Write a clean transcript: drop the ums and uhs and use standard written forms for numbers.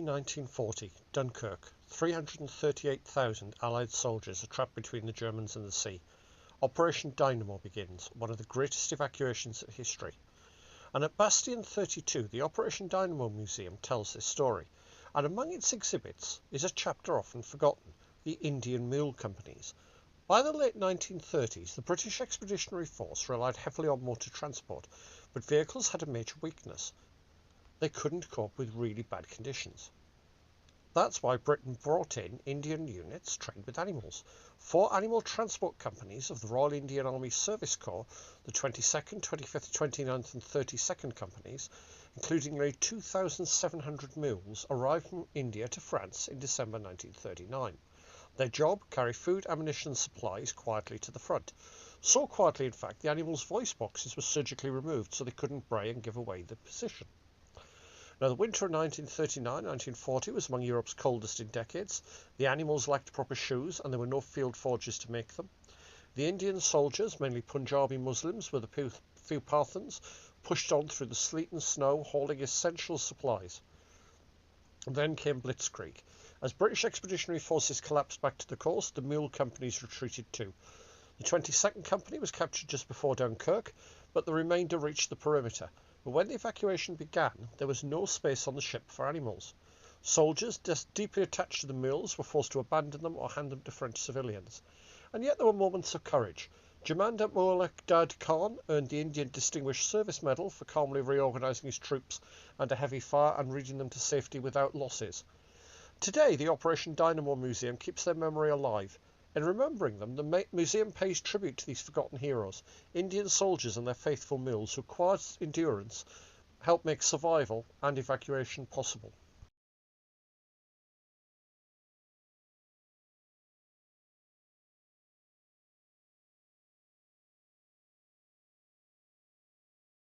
May 1940, Dunkirk. 338,000 Allied soldiers are trapped between the Germans and the sea. Operation Dynamo begins, one of the greatest evacuations in history. And at Bastion 32, the Operation Dynamo Museum tells this story. And among its exhibits is a chapter often forgotten, the Indian Mule Companies. By the late 1930s, the British Expeditionary Force relied heavily on motor transport, but vehicles had a major weakness. They couldn't cope with really bad conditions. That's why Britain brought in Indian units trained with animals. 4 animal transport companies of the Royal Indian Army Service Corps, the 22nd, 25th, 29th and 32nd Companies, including nearly 2,700 mules, arrived from India to France in December 1939. Their job, carry food, ammunition and supplies quietly to the front. So quietly, in fact, the animals' voice boxes were surgically removed so they couldn't bray and give away the position. Now, the winter of 1939-1940 was among Europe's coldest in decades. The animals lacked proper shoes and there were no field forges to make them. The Indian soldiers, mainly Punjabi Muslims with a few Pathans, pushed on through the sleet and snow, hauling essential supplies. And then came Blitzkrieg. As British Expeditionary Forces collapsed back to the coast, the mule companies retreated too. The 22nd Company was captured just before Dunkirk, but the remainder reached the perimeter. But when the evacuation began, there was no space on the ship for animals. Soldiers, deeply attached to the mules, were forced to abandon them or hand them to French civilians. And yet there were moments of courage. Commandant Molek Dad Khan earned the Indian Distinguished Service Medal for calmly reorganising his troops under heavy fire and reaching them to safety without losses. Today, the Operation Dynamo Museum keeps their memory alive. In remembering them, the museum pays tribute to these forgotten heroes, Indian soldiers and their faithful mules whose quiet endurance helped make survival and evacuation possible.